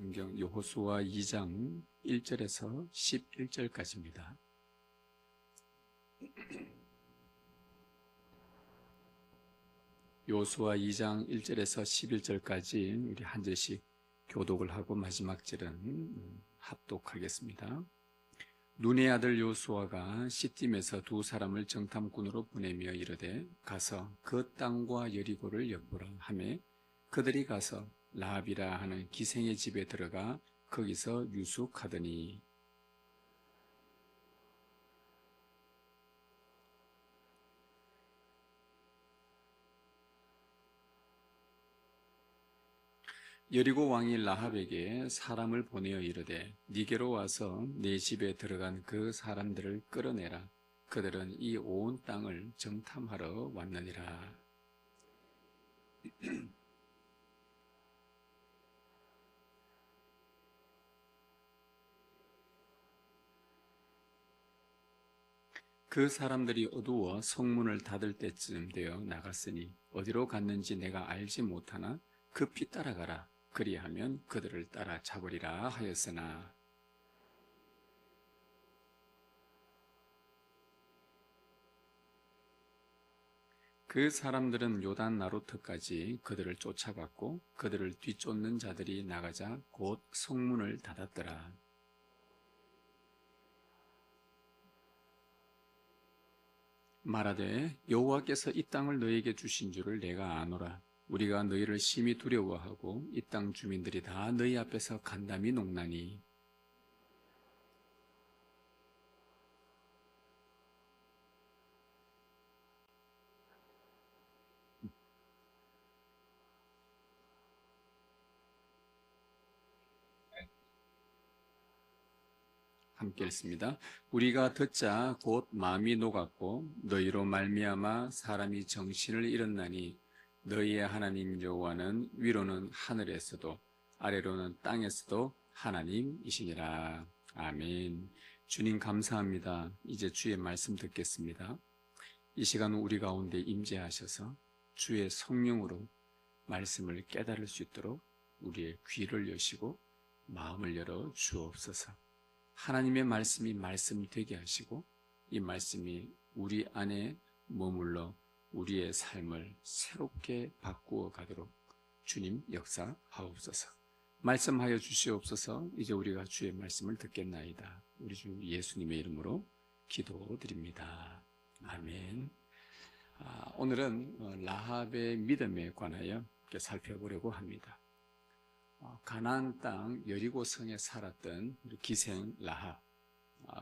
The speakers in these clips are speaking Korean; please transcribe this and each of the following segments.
성경 여호수아 2장 1절에서 11절까지입니다. 여호수아 2장 1절에서 11절까지 우리 한 절씩 교독을 하고 마지막 절은 합독하겠습니다. 눈의 아들 여호수아가 시딤에서 두 사람을 정탐꾼으로 보내며 이르되 가서 그 땅과 여리고를 엿보라 하매 그들이 가서 라합이라 하는 기생의 집에 들어가 거기서 유숙하더니 여리고 왕이 라합에게 사람을 보내어 이르되 네게로 와서 내 집에 들어간 그 사람들을 끌어내라. 그들은 이 온 땅을 정탐하러 왔느니라. 그 사람들이 어두워 성문을 닫을 때쯤 되어 나갔으니 어디로 갔는지 내가 알지 못하나 급히 따라가라. 그리하면 그들을 따라 잡으리라 하였으나 그 사람들은 요단 나루트까지 그들을 쫓아갔고 그들을 뒤쫓는 자들이 나가자 곧 성문을 닫았더라. 말하되 여호와께서 이 땅을 너희에게 주신 줄을 내가 아노라. 우리가 너희를 심히 두려워하고 이 땅 주민들이 다 너희 앞에서 간담이 녹나니 함께 읽습니다. 우리가 듣자 곧 마음이 녹았고 너희로 말미암아 사람이 정신을 잃었나니 너희의 하나님 여호와는 위로는 하늘에서도 아래로는 땅에서도 하나님이시니라. 아멘. 주님 감사합니다. 이제 주의 말씀 듣겠습니다. 이 시간 우리 가운데 임재하셔서 주의 성령으로 말씀을 깨달을 수 있도록 우리의 귀를 여시고 마음을 열어 주옵소서. 하나님의 말씀이 말씀이 되게 하시고 이 말씀이 우리 안에 머물러 우리의 삶을 새롭게 바꾸어 가도록 주님 역사하옵소서. 말씀하여 주시옵소서. 이제 우리가 주의 말씀을 듣겠나이다. 우리 주 예수님의 이름으로 기도드립니다. 아멘. 오늘은 라합의 믿음에 관하여 살펴보려고 합니다. 가나안 땅 여리고 성에 살았던 기생 라합,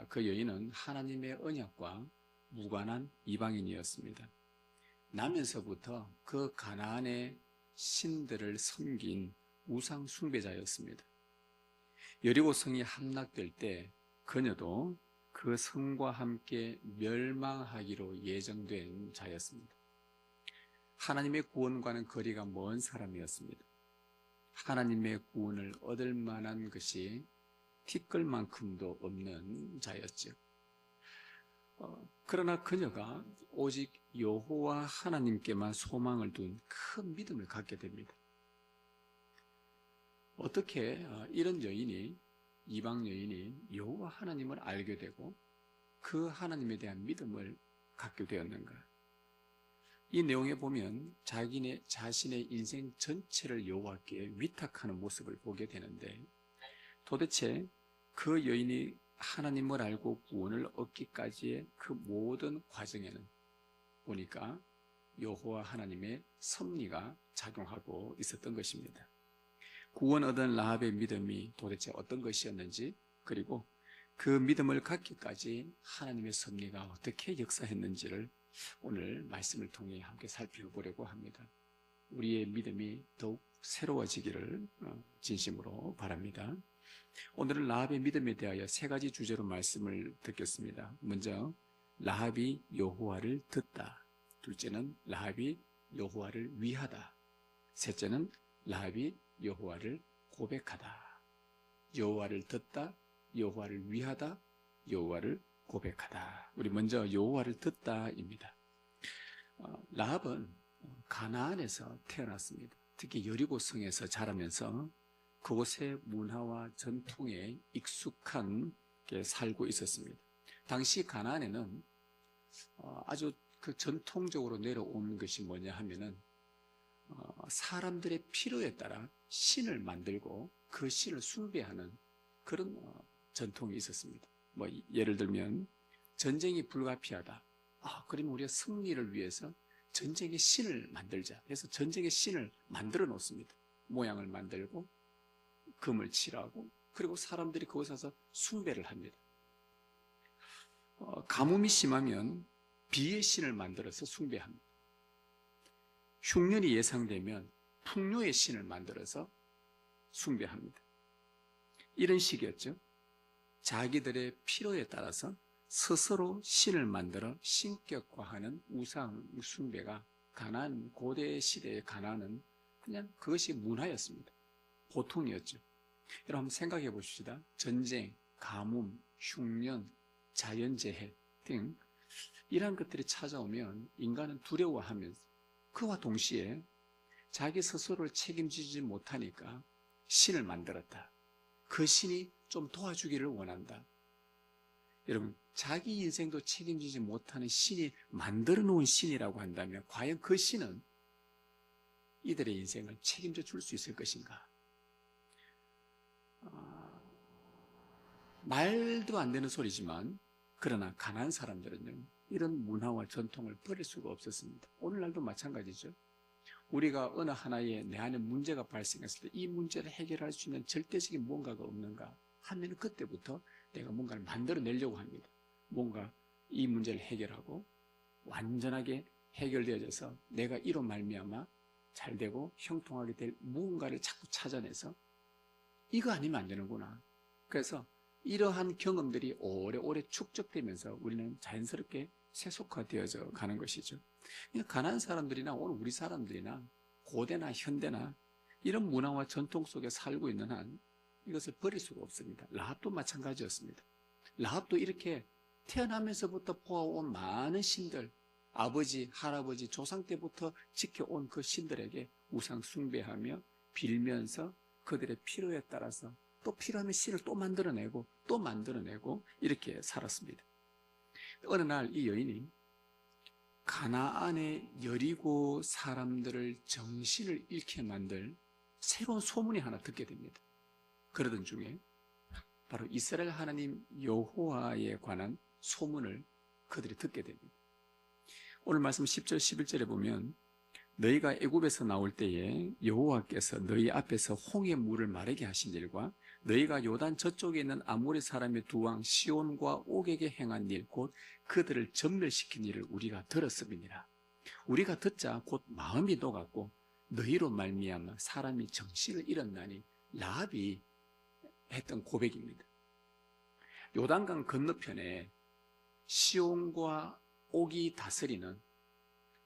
그 여인은 하나님의 언약과 무관한 이방인이었습니다. 나면서부터 그 가나안의 신들을 섬긴 우상 숭배자였습니다. 여리고 성이 함락될 때 그녀도 그 성과 함께 멸망하기로 예정된 자였습니다. 하나님의 구원과는 거리가 먼 사람이었습니다. 하나님의 구원을 얻을 만한 것이 티끌만큼도 없는 자였죠. 그러나 그녀가 오직 여호와 하나님께만 소망을 둔 큰 믿음을 갖게 됩니다. 어떻게 이런 여인이, 이방 여인이 여호와 하나님을 알게 되고 그 하나님에 대한 믿음을 갖게 되었는가? 이 내용에 보면 자신의 인생 전체를 여호와께 위탁하는 모습을 보게 되는데, 도대체 그 여인이 하나님을 알고 구원을 얻기까지의 그 모든 과정에는 보니까 여호와 하나님의 섭리가 작용하고 있었던 것입니다. 구원 얻은 라합의 믿음이 도대체 어떤 것이었는지, 그리고 그 믿음을 갖기까지 하나님의 섭리가 어떻게 역사했는지를 오늘 말씀을 통해 함께 살펴보려고 합니다. 우리의 믿음이 더욱 새로워지기를 진심으로 바랍니다. 오늘은 라합의 믿음에 대하여 세 가지 주제로 말씀을 듣겠습니다. 먼저 라합이 여호와를 듣다. 둘째는 라합이 여호와를 위하다. 셋째는 라합이 여호와를 고백하다. 여호와를 듣다, 여호와를 위하다, 여호와를 고백하다. 우리 먼저 여호와를 듣다입니다. 라합은 가나안에서 태어났습니다. 특히 여리고 성에서 자라면서 그곳의 문화와 전통에 익숙한 게 살고 있었습니다. 당시 가나안에는 아주 그 전통적으로 내려온 것이 뭐냐 하면은 사람들의 필요에 따라 신을 만들고 그 신을 숭배하는 그런 전통이 있었습니다. 뭐 예를 들면 전쟁이 불가피하다. 그러면 우리가 승리를 위해서 전쟁의 신을 만들자. 그래서 전쟁의 신을 만들어 놓습니다. 모양을 만들고 금을 칠하고 그리고 사람들이 그곳에 와서 숭배를 합니다. 가뭄이 심하면 비의 신을 만들어서 숭배합니다. 흉년이 예상되면 풍요의 신을 만들어서 숭배합니다. 이런 식이었죠. 자기들의 필요에 따라서 스스로 신을 만들어 신격화하는 우상 숭배가 가나안 고대 시대의 가나안은 그냥 그것이 문화였습니다. 보통이었죠. 여러분 한번 생각해 보십시다. 전쟁, 가뭄, 흉년, 자연재해 등 이러한 것들이 찾아오면 인간은 두려워하면서 그와 동시에 자기 스스로를 책임지지 못하니까 신을 만들었다. 그 신이 좀 도와주기를 원한다. 여러분, 자기 인생도 책임지지 못하는 신이 만들어 놓은 신이라고 한다면 과연 그 신은 이들의 인생을 책임져 줄 수 있을 것인가? 말도 안 되는 소리지만 그러나 가난한 사람들은요, 이런 문화와 전통을 버릴 수가 없었습니다. 오늘날도 마찬가지죠. 우리가 어느 하나의 내 안에 문제가 발생했을 때 이 문제를 해결할 수 있는 절대적인 뭔가가 없는가 하면 그때부터 내가 뭔가를 만들어내려고 합니다. 뭔가 이 문제를 해결하고 완전하게 해결되어져서 내가 이로 말미암아 잘되고 형통하게 될 무언가를 자꾸 찾아내서 이거 아니면 안 되는구나. 그래서 이러한 경험들이 오래오래 축적되면서 우리는 자연스럽게 세속화되어져 가는 것이죠. 가난한 사람들이나 오늘 우리 사람들이나 고대나 현대나 이런 문화와 전통 속에 살고 있는 한 이것을 버릴 수가 없습니다. 라합도 마찬가지였습니다. 라합도 이렇게 태어나면서부터 보아온 많은 신들, 아버지, 할아버지, 조상 때부터 지켜온 그 신들에게 우상 숭배하며 빌면서 그들의 필요에 따라서 또 필요하면 신을 또 만들어내고 이렇게 살았습니다. 어느 날 이 여인이 가나안의 여리고 사람들을 정신을 잃게 만들 새로운 소문이 하나 듣게 됩니다. 그러던 중에 바로 이스라엘 하나님 여호와에 관한 소문을 그들이 듣게 됩니다. 오늘 말씀 10절 11절에 보면 너희가 애굽에서 나올 때에 여호와께서 너희 앞에서 홍해 물을 마르게 하신 일과 너희가 요단 저쪽에 있는 아모리 사람의 두 왕 시온과 옥에게 행한 일 곧 그들을 전멸시킨 일을 우리가 들었음이니라. 우리가 듣자 곧 마음이 녹았고 너희로 말미암아 사람이 정신을 잃었나니 라합이 했던 고백입니다. 요단강 건너편에 시온과 옥이 다스리는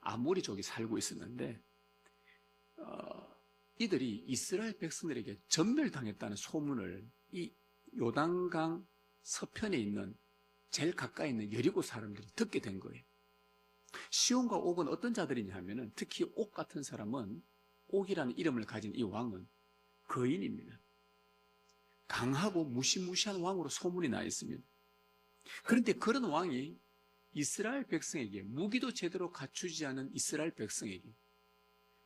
아모리족이 살고 있었는데 이들이 이스라엘 백성들에게 전멸당했다는 소문을 이 요단강 서편에 있는 제일 가까이 있는 여리고 사람들이 듣게 된 거예요. 시온과 옥은 어떤 자들이냐 하면은 특히 옥 같은 사람은 옥이라는 이름을 가진 이 왕은 거인입니다. 강하고 무시무시한 왕으로 소문이 나 있습니다. 그런데 그런 왕이 이스라엘 백성에게 무기도 제대로 갖추지 않은 이스라엘 백성에게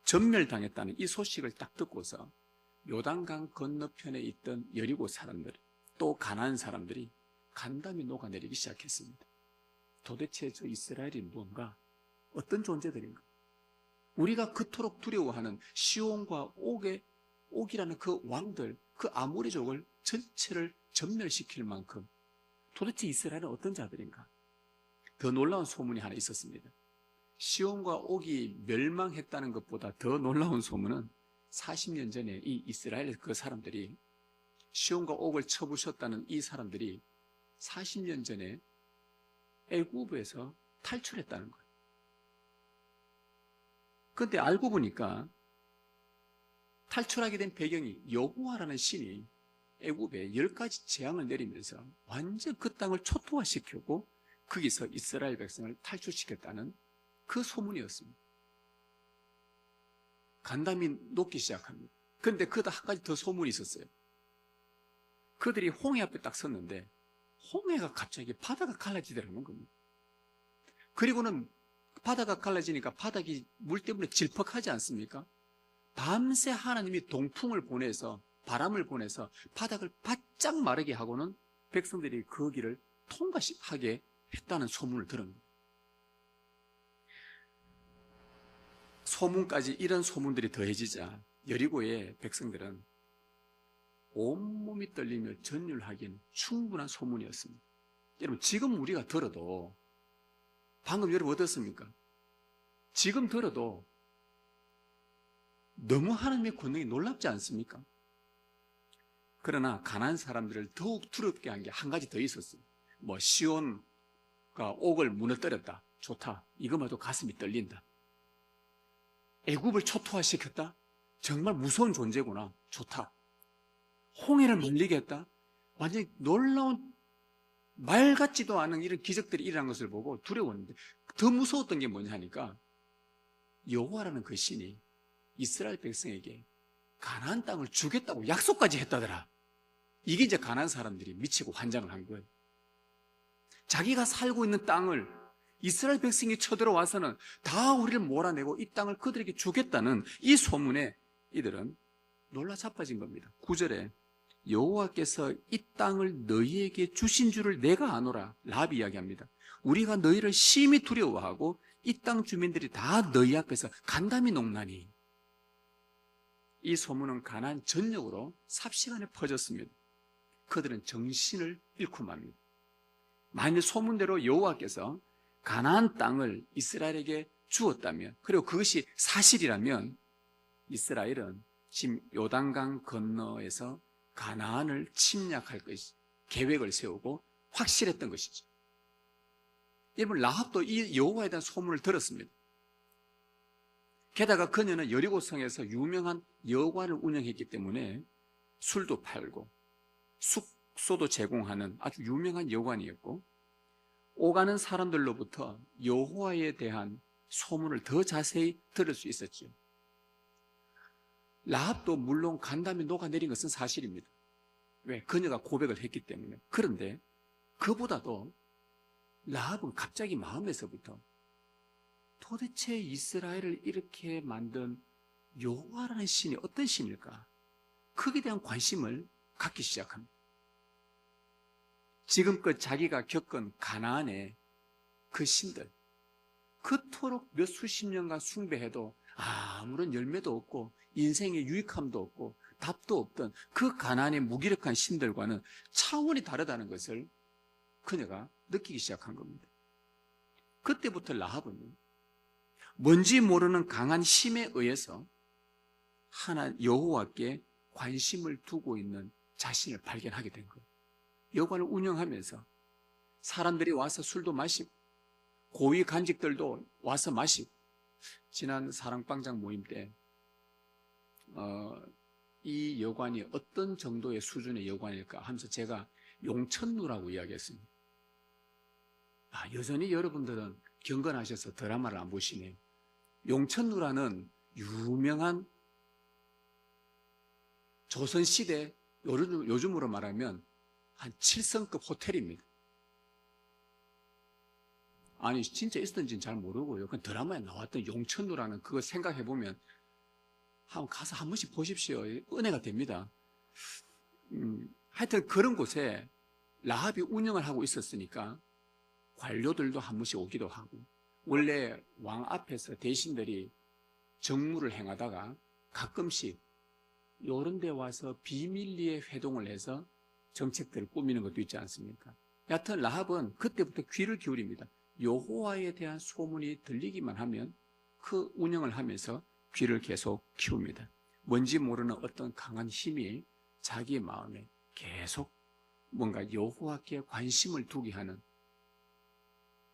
전멸당했다는 이 소식을 딱 듣고서 요단강 건너편에 있던 여리고 사람들 또 가나안 사람들이 간담이 녹아내리기 시작했습니다. 도대체 저 이스라엘이 무언가 어떤 존재들인가? 우리가 그토록 두려워하는 시온과 옥이라는 그 왕들, 그 아모리족을 전체를 전멸시킬 만큼 도대체 이스라엘은 어떤 자들인가? 더 놀라운 소문이 하나 있었습니다. 시온과 옥이 멸망했다는 것보다 더 놀라운 소문은 40년 전에 이 이스라엘 그 사람들이 시온과 옥을 쳐부셨다는 이 사람들이 40년 전에 애굽에서 탈출했다는 거예요. 그런데 알고 보니까 탈출하게 된 배경이 여호와라는 신이 애굽에 10가지 재앙을 내리면서 완전 그 땅을 초토화시키고 거기서 이스라엘 백성을 탈출시켰다는 그 소문이었습니다. 간담이 녹기 시작합니다. 근데 그다 한 가지 더 소문이 있었어요. 그들이 홍해 앞에 딱 섰는데 홍해가 갑자기 바다가 갈라지더라는 겁니다. 그리고는 바다가 갈라지니까 바닥이 물 때문에 질퍽하지 않습니까? 밤새 하나님이 동풍을 보내서, 바람을 보내서 바닥을 바짝 마르게 하고는 백성들이 거기를 통과하게 했다는 소문을 들은 거예요. 소문까지 이런 소문들이 더해지자 여리고의 백성들은 온몸이 떨리며 전율하기에는 충분한 소문이었습니다. 여러분, 지금 우리가 들어도, 방금 여러분 어떻습니까? 지금 들어도 너무 하나님의 권능이 놀랍지 않습니까? 그러나 가나안 사람들을 더욱 두렵게 한 게 한 가지 더 있었어요. 뭐 시온가 옥을 무너뜨렸다. 좋다. 이거마저 가슴이 떨린다. 애굽을 초토화시켰다. 정말 무서운 존재구나. 좋다. 홍해를 말리게 했다. 완전히 놀라운 말 같지도 않은 이런 기적들이 일어난 것을 보고 두려웠는데, 더 무서웠던 게 뭐냐 하니까 여호와라는 그 신이 이스라엘 백성에게 가나안 땅을 주겠다고 약속까지 했다더라. 이게 이제 가나안 사람들이 미치고 환장을 한 거예요. 자기가 살고 있는 땅을 이스라엘 백성이 쳐들어와서는 다 우리를 몰아내고 이 땅을 그들에게 주겠다는 이 소문에 이들은 놀라 자빠진 겁니다. 9절에 여호와께서 이 땅을 너희에게 주신 줄을 내가 아노라. 라합이 이야기합니다. 우리가 너희를 심히 두려워하고 이 땅 주민들이 다 너희 앞에서 간담이 녹나니. 이 소문은 가나안 전역으로 삽시간에 퍼졌습니다. 그들은 정신을 잃고 맙니다. 만일 소문대로 여호와께서 가나안 땅을 이스라엘에게 주었다면, 그리고 그것이 사실이라면 이스라엘은 지금 요단강 건너에서 가나안을 침략할 것이 계획을 세우고 확실했던 것이죠. 여러분, 라합도 이 여호와에 대한 소문을 들었습니다. 게다가 그녀는 여리고성에서 유명한 여관을 운영했기 때문에 술도 팔고 숙소도 제공하는 아주 유명한 여관이었고, 오가는 사람들로부터 여호와에 대한 소문을 더 자세히 들을 수 있었죠. 라합도 물론 간담이 녹아내린 것은 사실입니다. 왜? 그녀가 고백을 했기 때문에. 그런데 그보다도 라합은 갑자기 마음에서부터 도대체 이스라엘을 이렇게 만든 여호와라는 신이 어떤 신일까? 거기에 대한 관심을 갖기 시작합니다. 지금껏 자기가 겪은 가나안의 그 신들, 그토록 몇 수십 년간 숭배해도 아무런 열매도 없고 인생의 유익함도 없고 답도 없던 그 가나안의 무기력한 신들과는 차원이 다르다는 것을 그녀가 느끼기 시작한 겁니다. 그때부터 라합은 뭔지 모르는 강한 힘에 의해서 여호와께 관심을 두고 있는 자신을 발견하게 된 거예요. 여관을 운영하면서 사람들이 와서 술도 마시고 고위 간직들도 와서 마시고, 지난 사랑방장 모임 때 이 여관이 어떤 정도의 수준의 여관일까 하면서 제가 용천루라고 이야기했습니다. 여전히 여러분들은 경건하셔서 드라마를 안 보시네요. 용천루라는 유명한 조선시대, 요즘으로 말하면 한 7성급 호텔입니다. 아니 진짜 있었는지는 잘 모르고요. 그 드라마에 나왔던 용천루라는 그거 생각해보면 한번 가서 한 번씩 보십시오. 은혜가 됩니다. 하여튼 그런 곳에 라합이 운영을 하고 있었으니까 관료들도 한 번씩 오기도 하고, 원래 왕 앞에서 대신들이 정무를 행하다가 가끔씩 이런 데 와서 비밀리에 회동을 해서 정책들을 꾸미는 것도 있지 않습니까? 여하튼 라합은 그때부터 귀를 기울입니다. 여호와에 대한 소문이 들리기만 하면 그 운영을 하면서 귀를 계속 키웁니다. 뭔지 모르는 어떤 강한 힘이 자기의 마음에 계속 뭔가 여호와께 관심을 두게 하는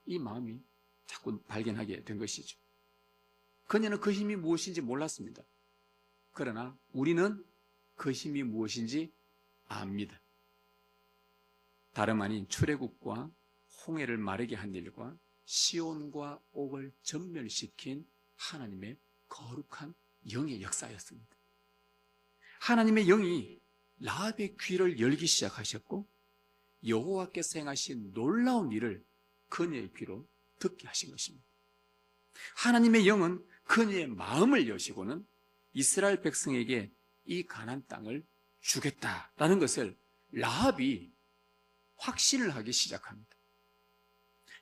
이 마음이 자꾸 발견하게 된 것이죠. 그녀는 그 힘이 무엇인지 몰랐습니다. 그러나 우리는 그 힘이 무엇인지 압니다. 다름 아닌 출애굽과 홍해를 마르게 한 일과 시온과 옥을 전멸시킨 하나님의 거룩한 영의 역사였습니다. 하나님의 영이 라합의 귀를 열기 시작하셨고 여호와께서 행하신 놀라운 일을 그녀의 귀로 듣게 하신 것입니다. 하나님의 영은 그녀의 마음을 여시고는 이스라엘 백성에게 이 가나안 땅을 주겠다라는 것을 라합이 확신을 하기 시작합니다.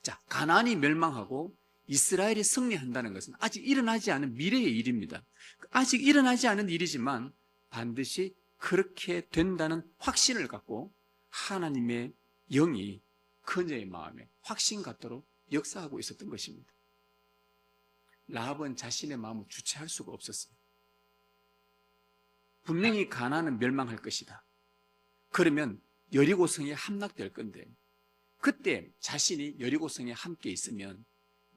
자, 가나안이 멸망하고 이스라엘이 승리한다는 것은 아직 일어나지 않은 미래의 일입니다. 아직 일어나지 않은 일이지만 반드시 그렇게 된다는 확신을 갖고 하나님의 영이 그녀의 마음에 확신 갖도록 역사하고 있었던 것입니다. 라합은 자신의 마음을 주체할 수가 없었어요. 분명히 가나안은 멸망할 것이다. 그러면 여리고성에 함락될 건데 그때 자신이 여리고성에 함께 있으면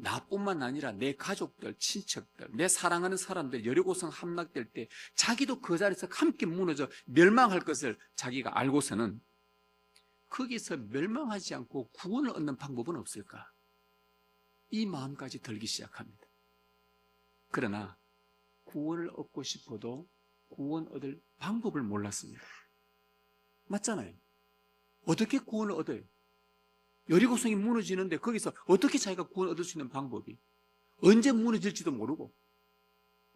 나뿐만 아니라 내 가족들, 친척들, 내 사랑하는 사람들 여리고성 함락될 때 자기도 그 자리에서 함께 무너져 멸망할 것을 자기가 알고서는 거기서 멸망하지 않고 구원을 얻는 방법은 없을까? 이 마음까지 들기 시작합니다. 그러나 구원을 얻고 싶어도 구원 얻을 방법을 몰랐습니다. 맞잖아요. 어떻게 구원을 얻어요? 여리고성이 무너지는데 거기서 어떻게 자기가 구원을 얻을 수 있는 방법이? 언제 무너질지도 모르고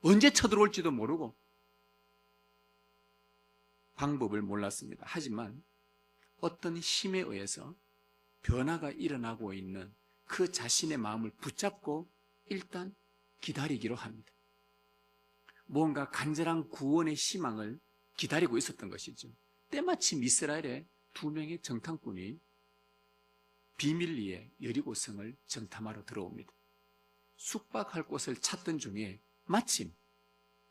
언제 쳐들어올지도 모르고 방법을 몰랐습니다. 하지만 어떤 힘에 의해서 변화가 일어나고 있는 그 자신의 마음을 붙잡고 일단 기다리기로 합니다. 뭔가 간절한 구원의 희망을 기다리고 있었던 것이죠. 때마침 이스라엘의 2명의 정탐꾼이 비밀리에 여리고성을 정탐하러 들어옵니다. 숙박할 곳을 찾던 중에 마침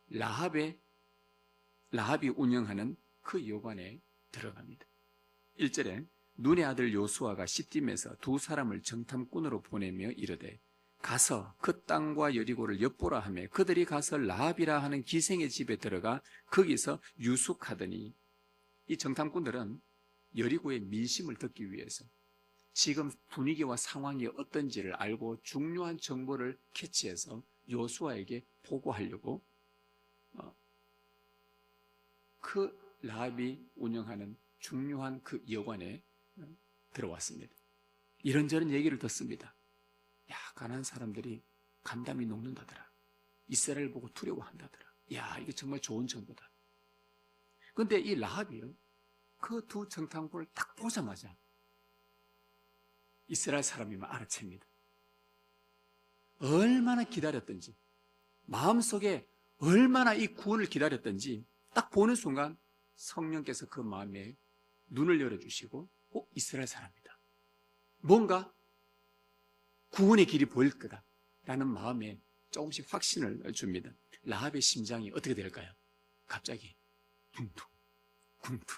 라합이 운영하는 그 여관에 들어갑니다. 1절에 눈의 아들 요수아가 시딤에서 2 사람을 정탐꾼으로 보내며 이르되 가서 그 땅과 여리고를 엿보라 하며 그들이 가서 라합이라 하는 기생의 집에 들어가 거기서 유숙하더니 이 정탐꾼들은 여리고의 민심을 듣기 위해서 지금 분위기와 상황이 어떤지를 알고 중요한 정보를 캐치해서 요수아에게 보고하려고 그 라합이 운영하는 중요한 그 여관에 들어왔습니다. 이런저런 얘기를 듣습니다. 야, 가나안 사람들이 간담이 녹는다더라. 이스라엘 보고 두려워한다더라. 야, 이게 정말 좋은 정보다. 그런데 이 라합이요, 그 2 정탐꾼을 딱 보자마자 이스라엘 사람이면 알아챕니다. 얼마나 기다렸던지, 마음속에 얼마나 이 구원을 기다렸던지 딱 보는 순간 성령께서 그 마음에 눈을 열어주시고 이스라엘 사람이다. 뭔가 구원의 길이 보일 거다라는 마음에 조금씩 확신을 줍니다. 라합의 심장이 어떻게 될까요? 갑자기 쿵퉁 쿵퉁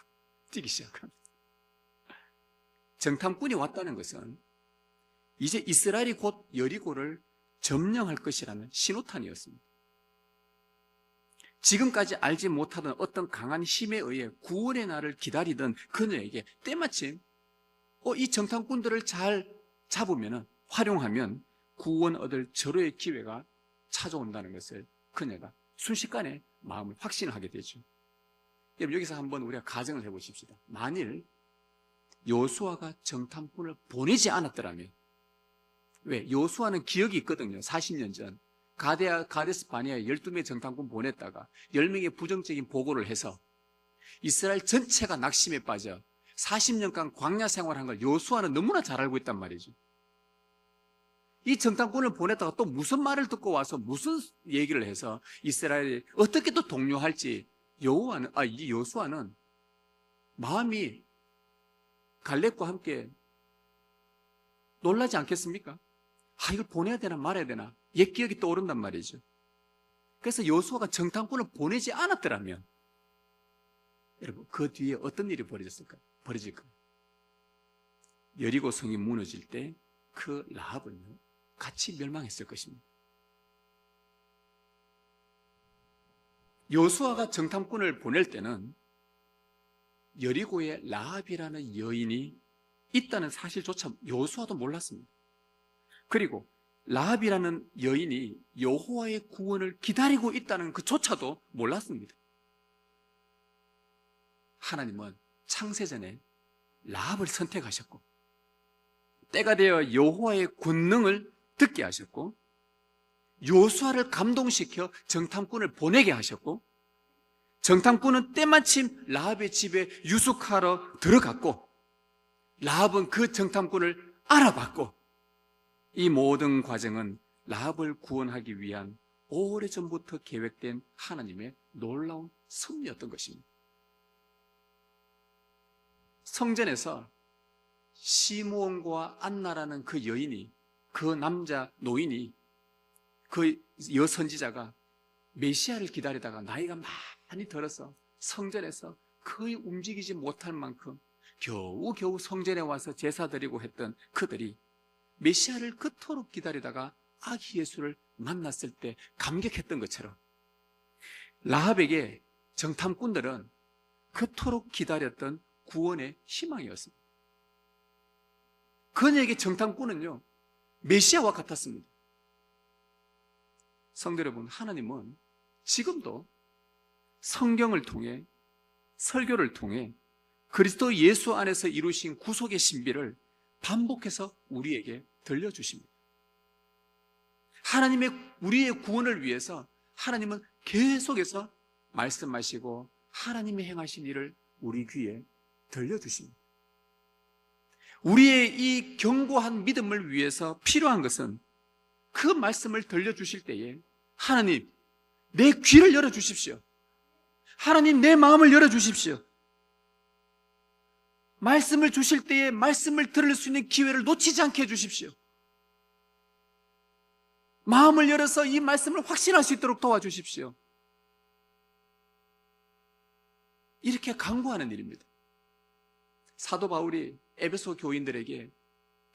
뛰기 시작합니다. 정탐꾼이 왔다는 것은 이제 이스라엘이 곧 여리고를 점령할 것이라는 신호탄이었습니다. 지금까지 알지 못하던 어떤 강한 힘에 의해 구원의 날을 기다리던 그녀에게 때마침 이 정탐꾼들을 잘 잡으면, 활용하면 구원 얻을 절호의 기회가 찾아온다는 것을 그녀가 순식간에 마음을 확신하게 되죠. 여러분, 여기서 한번 우리가 가정을 해보십시다. 만일 요수아가 정탐꾼을 보내지 않았더라면, 왜? 요수아는 기억이 있거든요. 40년 전 가데스 바네아에 12명의 정탐꾼 보냈다가 10명의 부정적인 보고를 해서 이스라엘 전체가 낙심에 빠져 40년간 광야 생활한 걸 요수아는 너무나 잘 알고 있단 말이죠. 이 정탐꾼을 보냈다가 또 무슨 말을 듣고 와서 무슨 얘기를 해서 이스라엘이 어떻게 또 동료할지 이 요수아는 마음이 갈렙과 함께 놀라지 않겠습니까? 이걸 보내야 되나 말아야 되나 옛 기억이 떠오른단 말이죠. 그래서 요수아가 정탐꾼을 보내지 않았더라면 여러분, 그 뒤에 어떤 일이 벌어질까요? 여리고 성이 무너질 때 그 라합은 같이 멸망했을 것입니다. 요수아가 정탐꾼을 보낼 때는 여리고에 라합이라는 여인이 있다는 사실조차 요수아도 몰랐습니다. 그리고 라합이라는 여인이 여호와의 구원을 기다리고 있다는 그조차도 몰랐습니다. 하나님은 창세전에 라합을 선택하셨고 때가 되어 여호와의 권능을 듣게 하셨고 요수아를 감동시켜 정탐꾼을 보내게 하셨고 정탐꾼은 때마침 라합의 집에 유숙하러 들어갔고 라합은 그 정탐꾼을 알아봤고 이 모든 과정은 라합을 구원하기 위한 오래전부터 계획된 하나님의 놀라운 섭리였던 것입니다. 성전에서 시므온과 안나라는 그 여인이, 그 남자 노인이, 그 여선지자가 메시아를 기다리다가 나이가 많이 들어서 성전에서 거의 움직이지 못할 만큼 겨우겨우 성전에 와서 제사 드리고 했던 그들이 메시아를 그토록 기다리다가 아기 예수를 만났을 때 감격했던 것처럼 라합에게 정탐꾼들은 그토록 기다렸던 구원의 희망이었습니다. 그녀에게 정탐꾼은요, 메시아와 같았습니다. 성도 여러분, 하나님은 지금도 성경을 통해, 설교를 통해 그리스도 예수 안에서 이루신 구속의 신비를 반복해서 우리에게 들려주십니다. 하나님의 우리의 구원을 위해서 하나님은 계속해서 말씀하시고 하나님이 행하신 일을 우리 귀에 들려주십니다. 우리의 이 견고한 믿음을 위해서 필요한 것은 그 말씀을 들려주실 때에 하나님, 내 귀를 열어주십시오. 하나님, 내 마음을 열어주십시오. 말씀을 주실 때에 말씀을 들을 수 있는 기회를 놓치지 않게 해주십시오. 마음을 열어서 이 말씀을 확신할 수 있도록 도와주십시오. 이렇게 간구하는 일입니다. 사도 바울이 에베소 교인들에게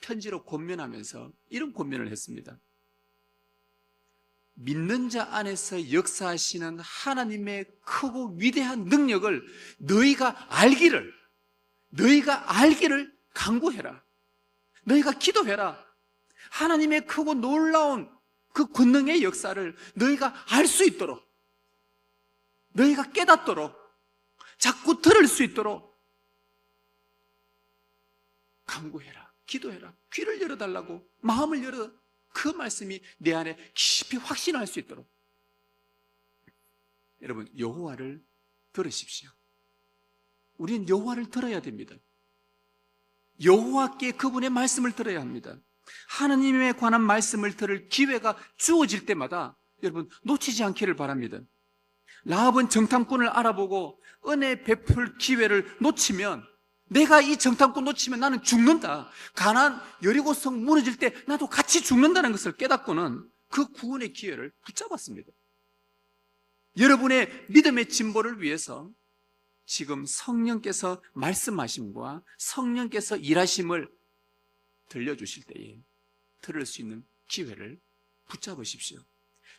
편지로 권면하면서 이런 권면을 했습니다. 믿는 자 안에서 역사하시는 하나님의 크고 위대한 능력을 너희가 알기를 간구해라. 너희가 기도해라. 하나님의 크고 놀라운 그 권능의 역사를 너희가 알 수 있도록, 너희가 깨닫도록, 자꾸 들을 수 있도록 간구해라, 기도해라, 귀를 열어달라고, 마음을 열어 그 말씀이 내 안에 깊이 확신할 수 있도록. 여러분, 여호와를 들으십시오. 우리는 여호와를 들어야 됩니다. 여호와께 그분의 말씀을 들어야 합니다. 하나님에 관한 말씀을 들을 기회가 주어질 때마다 여러분 놓치지 않기를 바랍니다. 라합은 정탐꾼을 알아보고 은혜 베풀 기회를 놓치면, 내가 이 정탐꾼 놓치면 나는 죽는다, 가나안 여리고성 무너질 때 나도 같이 죽는다는 것을 깨닫고는 그 구원의 기회를 붙잡았습니다. 여러분의 믿음의 진보를 위해서 지금 성령께서 말씀하심과 성령께서 일하심을 들려주실 때에 들을 수 있는 기회를 붙잡으십시오.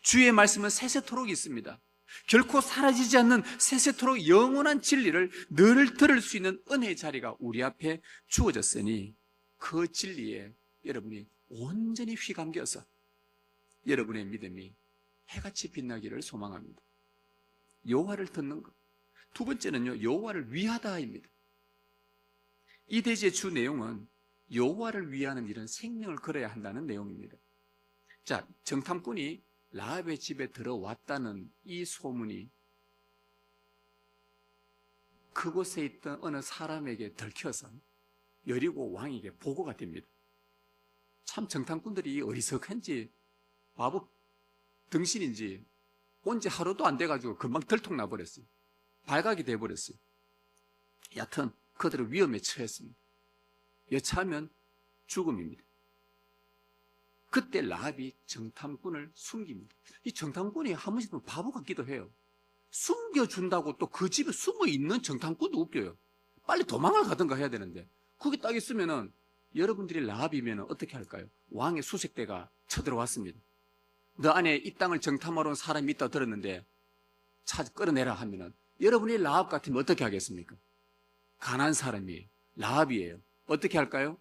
주의 말씀은 세세토록 있습니다. 결코 사라지지 않는 세세토록 영원한 진리를 늘 들을 수 있는 은혜의 자리가 우리 앞에 주어졌으니 그 진리에 여러분이 온전히 휘감겨서 여러분의 믿음이 해같이 빛나기를 소망합니다. 여호와를 듣는 것. 두 번째는요, 여호와를 위하다입니다. 이 대지의 주 내용은 여호와를 위하는 일은 생명을 걸어야 한다는 내용입니다. 자, 정탐꾼이 라합의 집에 들어왔다는 이 소문이 그곳에 있던 어느 사람에게 들켜서 여리고 왕에게 보고가 됩니다. 참 정탐꾼들이 어리석한지 바보 등신인지 온지 하루도 안 돼가지고 금방 들통나버렸어요. 발각이 돼버렸어요. 여하튼 그들은 위험에 처했습니다. 여차하면 죽음입니다. 그때 라합이 정탐꾼을 숨깁니다. 이 정탐꾼이 한 번씩 바보 같기도 해요. 숨겨준다고 또 그 집에 숨어있는 정탐꾼도 웃겨요. 빨리 도망을 가든가 해야 되는데, 거기 딱 있으면은 여러분들이 라합이면 어떻게 할까요? 왕의 수색대가 쳐들어왔습니다. 너 안에 이 땅을 정탐하러 온 사람이 있다 들었는데 끌어내라 하면은 여러분이 라합 같으면 어떻게 하겠습니까? 가난한 사람이 라합이에요. 어떻게 할까요?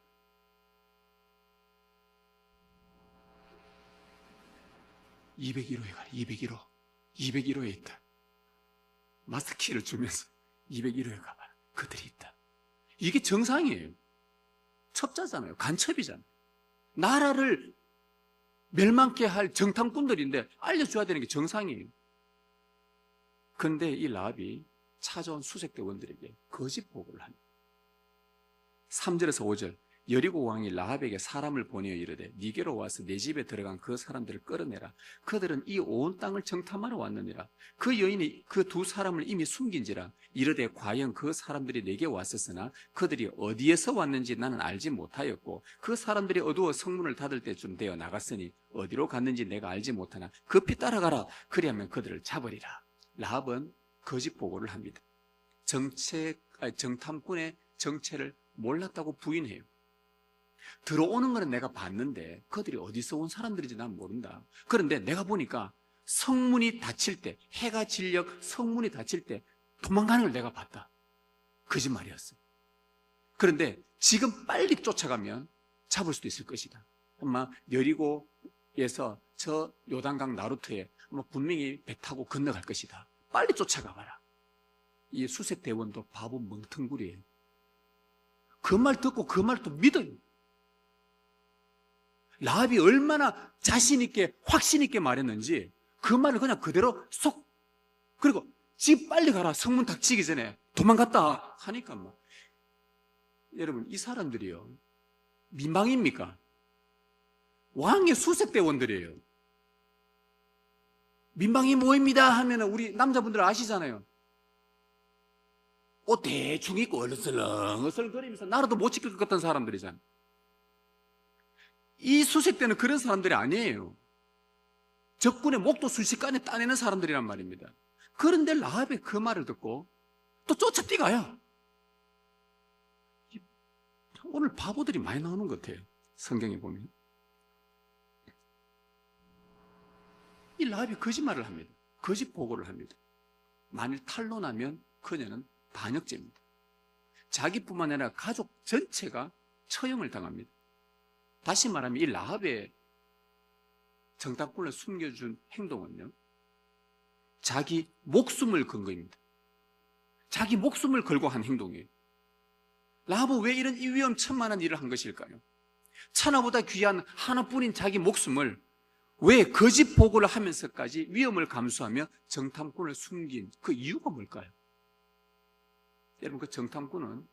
(201호에) 가라. 201호에 있다. 마스터키를 주면서 201호에 가봐라. 그들이 있다. 이게 정상이에요. 첩자잖아요. 간첩이잖아요. 나라를 멸망케 할 정탐꾼들인데 알려줘야 되는 게 정상이에요. 그런데 이 라합이 찾아온 수색대원들에게 거짓 보고를 합니다. 3절에서 5절, 여리고 왕이 라합에게 사람을 보내어 이르되 네게로 와서 내 집에 들어간 그 사람들을 끌어내라. 그들은 이 온 땅을 정탐하러 왔느니라. 그 여인이 그 두 사람을 이미 숨긴지라. 이르되 과연 그 사람들이 내게 왔었으나 그들이 어디에서 왔는지 나는 알지 못하였고 그 사람들이 어두워 성문을 닫을 때쯤 되어 나갔으니 어디로 갔는지 내가 알지 못하나 급히 따라가라. 그리하면 그들을 잡으리라. 라합은 거짓 보고를 합니다. 정탐꾼의 정체를 몰랐다고 부인해요. 들어오는 거는 내가 봤는데 그들이 어디서 온 사람들인지 난 모른다. 그런데 내가 보니까 성문이 닫힐 때, 해가 질려 성문이 닫힐 때 도망가는 걸 내가 봤다. 거짓말이었어요. 그런데 지금 빨리 쫓아가면 잡을 수도 있을 것이다. 아마 여리고에서 저 요단강 나루터에 아마 분명히 배 타고 건너갈 것이다. 빨리 쫓아가봐라. 이 수색대원도 바보 멍텅구리예요. 그 말 듣고 그 말 또 믿어요. 라합이 얼마나 자신 있게 확신 있게 말했는지 그 말을 그냥 그대로 쏙, 그리고 지금 빨리 가라. 성문 닫히기 전에 도망갔다 하니까 막. 여러분, 이 사람들이요, 민방입니까? 왕의 수색대원들이에요. 민방위 모입니다 하면 우리 남자분들 아시잖아요. 옷 대충 입고 어슬렁어슬거리면서 나라도 못 지킬 것 같은 사람들이잖아요. 이 수색대는 그런 사람들이 아니에요. 적군의 목도 순식간에 따내는 사람들이란 말입니다. 그런데 라합의 그 말을 듣고 또 쫓아 뛰가요. 오늘 바보들이 많이 나오는 것 같아요. 성경에 보면. 이 라합이 거짓말을 합니다. 거짓 보고를 합니다. 만일 탄로나면 그녀는 반역죄입니다. 자기뿐만 아니라 가족 전체가 처형을 당합니다. 다시 말하면 이 라합의 정탐꾼을 숨겨준 행동은요, 자기 목숨을 건 거입니다. 자기 목숨을 걸고 한 행동이에요. 라합은 왜 이런 위험천만한 일을 한 것일까요? 천하보다 귀한 하나뿐인 자기 목숨을 왜 거짓 보고를 하면서까지 위험을 감수하며 정탐꾼을 숨긴 그 이유가 뭘까요? 여러분, 그 정탐꾼은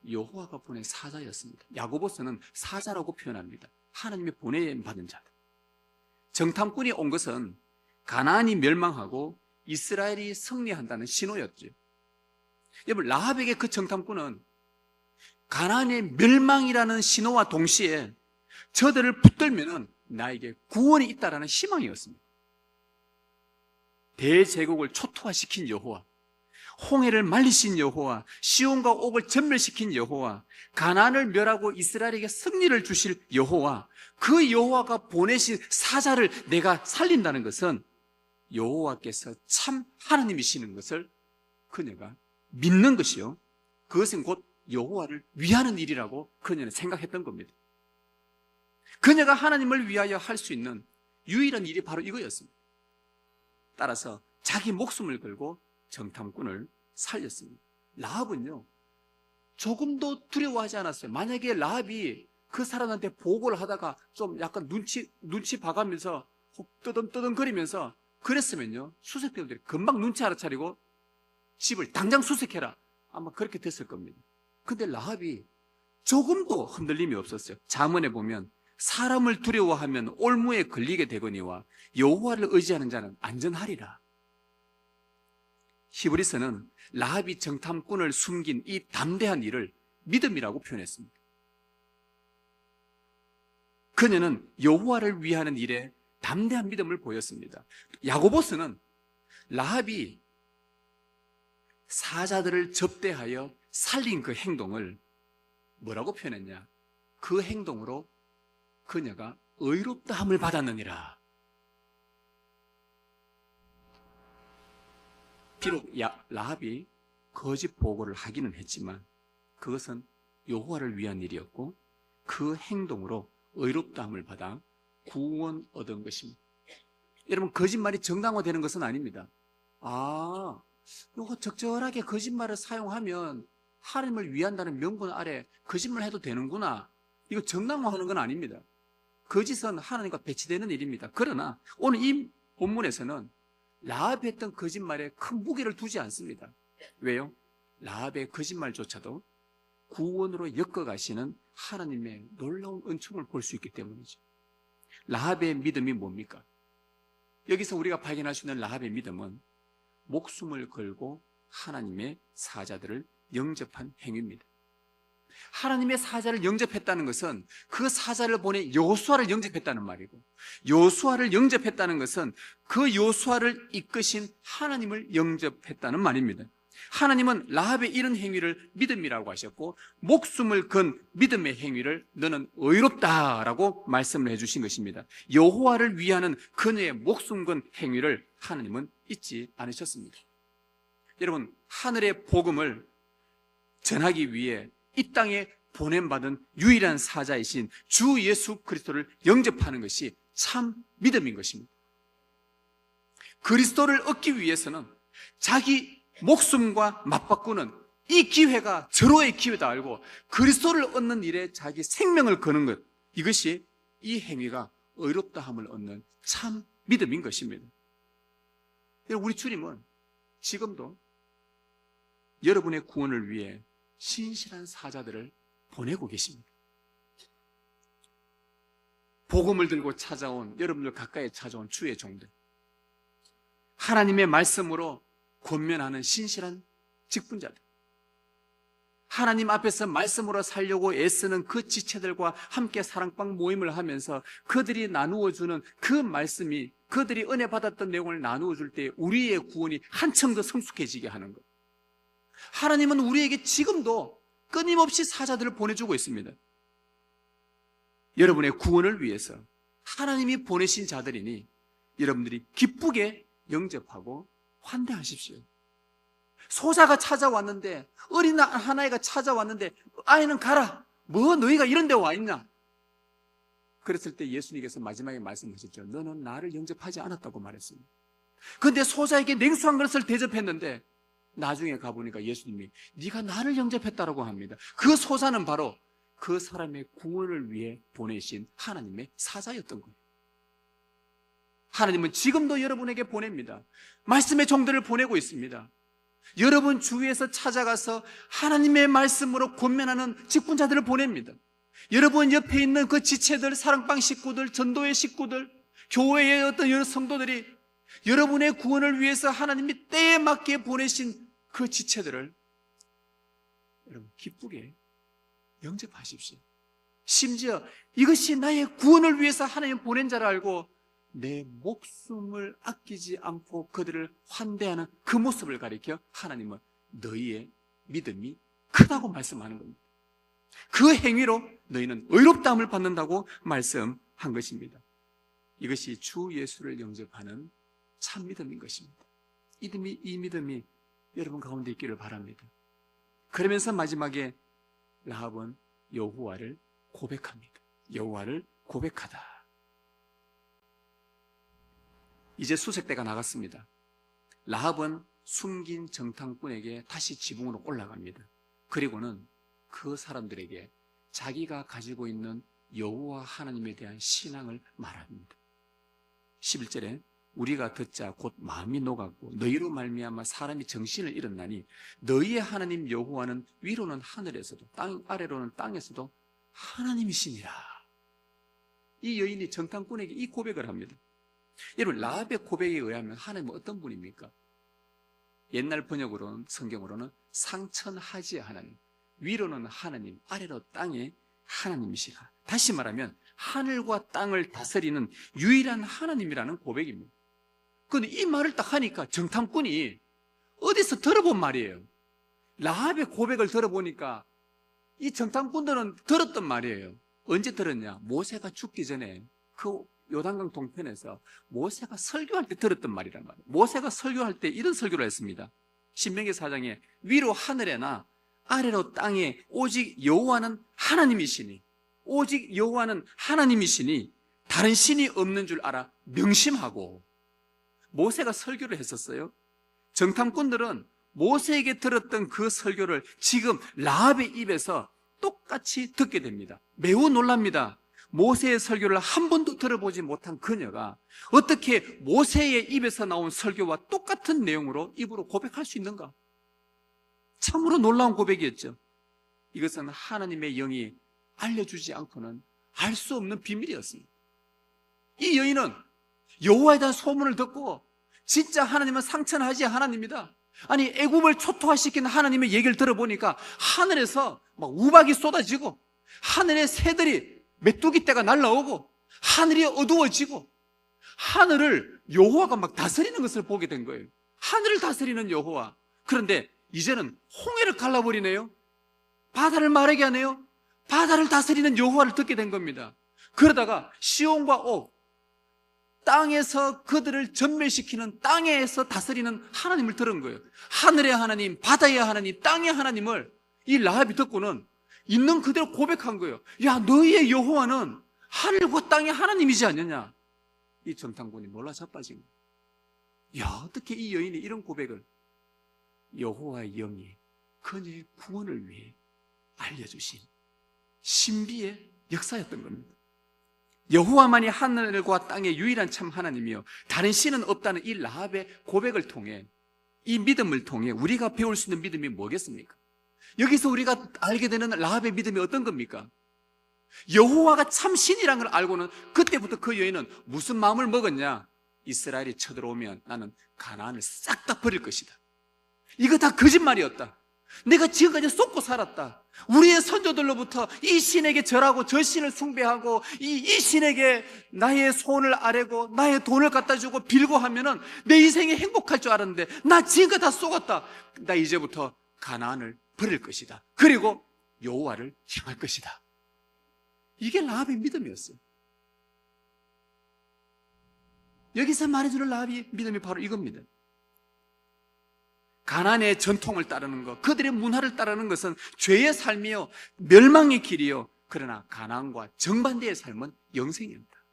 여호와가 보낸 사자였습니다. 야고보서는 사자라고 표현합니다. 하나님의 보내받은 자들. 정탐꾼이 온 것은 가나안이 멸망하고 이스라엘이 승리한다는 신호였죠. 여러분, 라합에게 그 정탐꾼은 가나안의 멸망이라는 신호와 동시에 저들을 붙들면은 나에게 구원이 있다라는 희망이었습니다. 대제국을 초토화시킨 여호와, 홍해를 말리신 여호와, 시온과 옥을 전멸시킨 여호와, 가나안을 멸하고 이스라엘에게 승리를 주실 여호와, 그 여호와가 보내신 사자를 내가 살린다는 것은 여호와께서 참 하나님이시는 것을 그녀가 믿는 것이요, 그것은 곧 여호와를 위하는 일이라고 그녀는 생각했던 겁니다. 그녀가 하나님을 위하여 할 수 있는 유일한 일이 바로 이거였습니다. 따라서 자기 목숨을 걸고 정탐꾼을 살렸습니다. 라합은요, 조금도 두려워하지 않았어요. 만약에 라합이 그 사람한테 보고를 하다가 좀 약간 눈치 봐가면서 뜨듬뜨듬거리면서 그랬으면요, 수색대원들이 금방 눈치 알아차리고 집을 당장 수색해라, 아마 그렇게 됐을 겁니다. 근데 라합이 조금도 흔들림이 없었어요. 잠언에 보면 사람을 두려워하면 올무에 걸리게 되거니와 여호와를 의지하는 자는 안전하리라. 히브리서는 라합이 정탐꾼을 숨긴 이 담대한 일을 믿음이라고 표현했습니다. 그녀는 여호와를 위하는 일에 담대한 믿음을 보였습니다. 야고보서는 라합이 사자들을 접대하여 살린 그 행동을 뭐라고 표현했냐? 그 행동으로 그녀가 의롭다함을 받았느니라. 비록 라합이 거짓 보고를 하기는 했지만 그것은 여호와를 위한 일이었고 그 행동으로 의롭다함을 받아 구원 얻은 것입니다. 여러분, 거짓말이 정당화되는 것은 아닙니다. 이거 적절하게 거짓말을 사용하면 하나님을 위한다는 명분 아래 거짓말 해도 되는구나. 이거 정당화하는 건 아닙니다. 거짓은 하나님과 배치되는 일입니다. 그러나 오늘 이 본문에서는 라합이 했던 거짓말에 큰 무게를 두지 않습니다. 왜요? 라합의 거짓말조차도 구원으로 엮어가시는 하나님의 놀라운 은총을 볼 수 있기 때문이죠. 라합의 믿음이 뭡니까? 여기서 우리가 발견할 수 있는 라합의 믿음은 목숨을 걸고 하나님의 사자들을 영접한 행위입니다. 하나님의 사자를 영접했다는 것은 그 사자를 보내 여호수아를 영접했다는 말이고, 여호수아를 영접했다는 것은 그 여호수아를 이끄신 하나님을 영접했다는 말입니다. 하나님은 라합의 이런 행위를 믿음이라고 하셨고, 목숨을 건 믿음의 행위를 너는 의롭다라고 말씀을 해주신 것입니다. 여호와를 위하는 그녀의 목숨 건 행위를 하나님은 잊지 않으셨습니다. 여러분, 하늘의 복음을 전하기 위해 이 땅에 보냄받은 유일한 사자이신 주 예수 그리스도를 영접하는 것이 참 믿음인 것입니다. 그리스도를 얻기 위해서는 자기 목숨과 맞바꾸는 이 기회가 절호의 기회다 알고 그리스도를 얻는 일에 자기 생명을 거는 것, 이것이 이 행위가 의롭다함을 얻는 참 믿음인 것입니다. 우리 주님은 지금도 여러분의 구원을 위해 신실한 사자들을 보내고 계십니다. 복음을 들고 찾아온, 여러분들 가까이 찾아온 주의 종들, 하나님의 말씀으로 권면하는 신실한 직분자들, 하나님 앞에서 말씀으로 살려고 애쓰는 그 지체들과 함께 사랑방 모임을 하면서 그들이 나누어주는 그 말씀이, 그들이 은혜 받았던 내용을 나누어 줄 때 우리의 구원이 한층 더 성숙해지게 하는 것. 하나님은 우리에게 지금도 끊임없이 사자들을 보내주고 있습니다. 여러분의 구원을 위해서 하나님이 보내신 자들이니 여러분들이 기쁘게 영접하고 환대하십시오. 소자가 찾아왔는데, 어린 하나이가 찾아왔는데 아이는 가라, 뭐 너희가 이런 데 와 있냐? 그랬을 때 예수님께서 마지막에 말씀하셨죠. 너는 나를 영접하지 않았다고 말했습니다. 그런데 소자에게 냉수한 것을 대접했는데 나중에 가보니까 예수님이 네가 나를 영접했다라고 합니다. 그 소자는 바로 그 사람의 구원을 위해 보내신 하나님의 사자였던 거예요. 하나님은 지금도 여러분에게 보냅니다. 말씀의 종들을 보내고 있습니다. 여러분 주위에서 찾아가서 하나님의 말씀으로 권면하는 직분자들을 보냅니다. 여러분 옆에 있는 그 지체들, 사랑방 식구들, 전도의 식구들, 교회의 어떤 여러 성도들이 여러분의 구원을 위해서 하나님이 때에 맞게 보내신 그 지체들을 여러분 기쁘게 영접하십시오. 심지어 이것이 나의 구원을 위해서 하나님 보낸 자를 알고 내 목숨을 아끼지 않고 그들을 환대하는 그 모습을 가리켜 하나님은 너희의 믿음이 크다고 말씀하는 겁니다. 그 행위로 너희는 의롭다함을 받는다고 말씀한 것입니다. 이것이 주 예수를 영접하는 참 믿음인 것입니다. 이 믿음이 여러분 가운데 있기를 바랍니다. 그러면서 마지막에 라합은 여호와를 고백합니다. 여호와를 고백하다. 이제 수색대가 나갔습니다. 라합은 숨긴 정탐꾼에게 다시 지붕으로 올라갑니다. 그리고는 그 사람들에게 자기가 가지고 있는 여호와 하나님에 대한 신앙을 말합니다. 11절에 우리가 듣자 곧 마음이 녹았고 너희로 말미암아 사람이 정신을 잃었나니 너희의 하나님 여호와는 위로는 하늘에서도 땅 아래로는 땅에서도 하나님이시니라. 이 여인이 정탐꾼에게 이 고백을 합니다. 여러분, 라합의 고백에 의하면 하나님은 어떤 분입니까? 옛날 번역으로는, 성경으로는 상천하지의 하나님, 위로는 하나님, 아래로 땅의 하나님이시라. 다시 말하면 하늘과 땅을 다스리는 유일한 하나님이라는 고백입니다. 그런데 이 말을 딱 하니까 정탐꾼이 어디서 들어본 말이에요. 라합의 고백을 들어보니까 이 정탐꾼들은 들었던 말이에요. 언제 들었냐? 모세가 죽기 전에 그 요단강 동편에서 모세가 설교할 때 들었던 말이란 말이에요. 모세가 설교할 때 이런 설교를 했습니다. 신명기 4장에 위로 하늘에나 아래로 땅에 오직 여호와는 하나님이시니, 오직 여호와는 하나님이시니 다른 신이 없는 줄 알아 명심하고. 모세가 설교를 했었어요. 정탐꾼들은 모세에게 들었던 그 설교를 지금 라합의 입에서 똑같이 듣게 됩니다. 매우 놀랍니다. 모세의 설교를 한 번도 들어보지 못한 그녀가 어떻게 모세의 입에서 나온 설교와 똑같은 내용으로 입으로 고백할 수 있는가? 참으로 놀라운 고백이었죠. 이것은 하나님의 영이 알려주지 않고는 알 수 없는 비밀이었습니다. 이 여인은 여호와에 대한 소문을 듣고 진짜 하나님은 상천하지 하나님이다. 아니 애굽을 초토화시킨 하나님의 얘기를 들어보니까 하늘에서 막 우박이 쏟아지고 하늘의 새들이 메뚜기 떼가 날라오고 하늘이 어두워지고 하늘을 여호와가 막 다스리는 것을 보게 된 거예요. 하늘을 다스리는 여호와. 그런데 이제는 홍해를 갈라버리네요. 바다를 마르게 하네요. 바다를 다스리는 여호와를 듣게 된 겁니다. 그러다가 시온과 옥, 땅에서 그들을 전멸시키는, 땅에서 다스리는 하나님을 들은 거예요. 하늘의 하나님, 바다의 하나님, 땅의 하나님을 이 라합이 듣고는 있는 그대로 고백한 거예요. 야, 너희의 여호와는 하늘과 땅의 하나님이지 않느냐? 이 정탐꾼이 놀라 자빠진 거예요. 야, 어떻게 이 여인이 이런 고백을? 여호와의 영이 그녀의 구원을 위해 알려주신 신비의 역사였던 겁니다. 여호와만이 하늘과 땅의 유일한 참 하나님이요 다른 신은 없다는 이 라합의 고백을 통해, 이 믿음을 통해 우리가 배울 수 있는 믿음이 뭐겠습니까? 여기서 우리가 알게 되는 라합의 믿음이 어떤 겁니까? 여호와가 참 신이라는 걸 알고는 그때부터 그 여인은 무슨 마음을 먹었냐? 이스라엘이 쳐들어오면 나는 가나안을 싹 다 버릴 것이다. 이거 다 거짓말이었다. 내가 지금까지 쏟고 살았다. 우리의 선조들로부터 이 신에게 절하고 저 신을 숭배하고 이 신에게 나의 손을 아뢰고 나의 돈을 갖다 주고 빌고 하면은 내 인생이 행복할 줄 알았는데 나 지금까지 다 쏟았다. 나 이제부터 가나안을 버릴 것이다. 그리고 여호와를 향할 것이다. 이게 라합의 믿음이었어요. 여기서 말해주는 라합의 믿음이 바로 이겁니다. 가나안의 전통을 따르는 것, 그들의 문화를 따르는 것은 죄의 삶이요 멸망의 길이요, 그러나 가나안과 정반대의 삶은 영생이었다.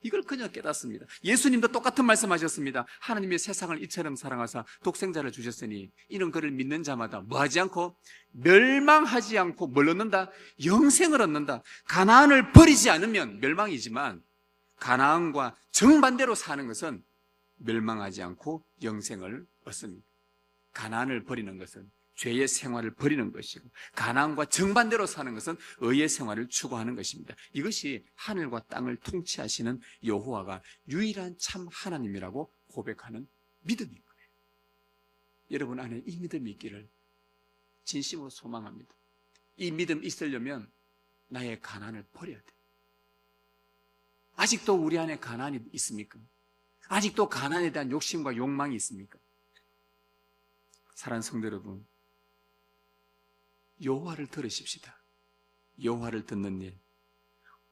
이걸 그녀 깨닫습니다. 예수님도 똑같은 말씀하셨습니다. 하나님이 세상을 이처럼 사랑하사 독생자를 주셨으니 이는 그를 믿는 자마다 뭐하지 않고 멸망하지 않고 뭘 얻는다? 영생을 얻는다. 가나안을 버리지 않으면 멸망이지만 가나안과 정반대로 사는 것은 멸망하지 않고 영생을 얻습니다. 가나안을 버리는 것은 죄의 생활을 버리는 것이고 가나안과 정반대로 사는 것은 의의 생활을 추구하는 것입니다. 이것이 하늘과 땅을 통치하시는 여호와가 유일한 참 하나님이라고 고백하는 믿음인 거예요. 여러분 안에 이 믿음이 있기를 진심으로 소망합니다. 이 믿음 있으려면 나의 가나안을 버려야 돼. 아직도 우리 안에 가나안이 있습니까? 아직도 가나안에 대한 욕심과 욕망이 있습니까? 사랑하는 성도 여러분, 여호와를 들으십시다. 여호와를 듣는 일,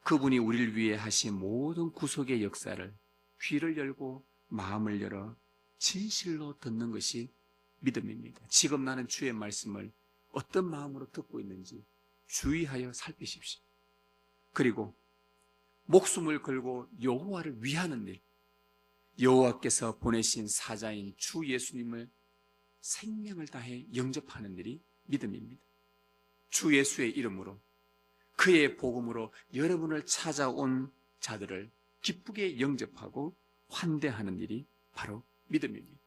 그분이 우리를 위해 하신 모든 구속의 역사를 귀를 열고 마음을 열어 진실로 듣는 것이 믿음입니다. 지금 나는 주의 말씀을 어떤 마음으로 듣고 있는지 주의하여 살피십시오. 그리고 목숨을 걸고 여호와를 위하는 일, 여호와께서 보내신 사자인 주 예수님을 생명을 다해 영접하는 일이 믿음입니다. 주 예수의 이름으로, 그의 복음으로 여러분을 찾아온 자들을 기쁘게 영접하고 환대하는 일이 바로 믿음입니다.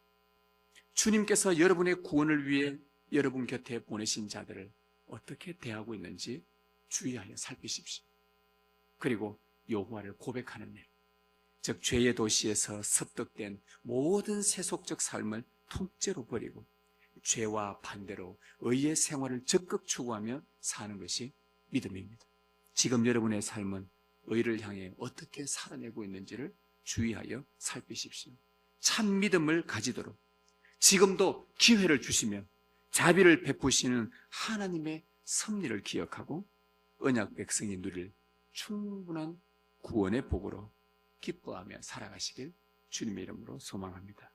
주님께서 여러분의 구원을 위해 여러분 곁에 보내신 자들을 어떻게 대하고 있는지 주의하여 살피십시오. 그리고 여호와를 고백하는 일, 즉 죄의 도시에서 습득된 모든 세속적 삶을 통째로 버리고 죄와 반대로 의의 생활을 적극 추구하며 사는 것이 믿음입니다. 지금 여러분의 삶은 의를 향해 어떻게 살아내고 있는지를 주의하여 살피십시오. 참 믿음을 가지도록 지금도 기회를 주시며 자비를 베푸시는 하나님의 섭리를 기억하고 언약 백성이 누릴 충분한 구원의 복으로 기뻐하며 살아가시길 주님의 이름으로 소망합니다.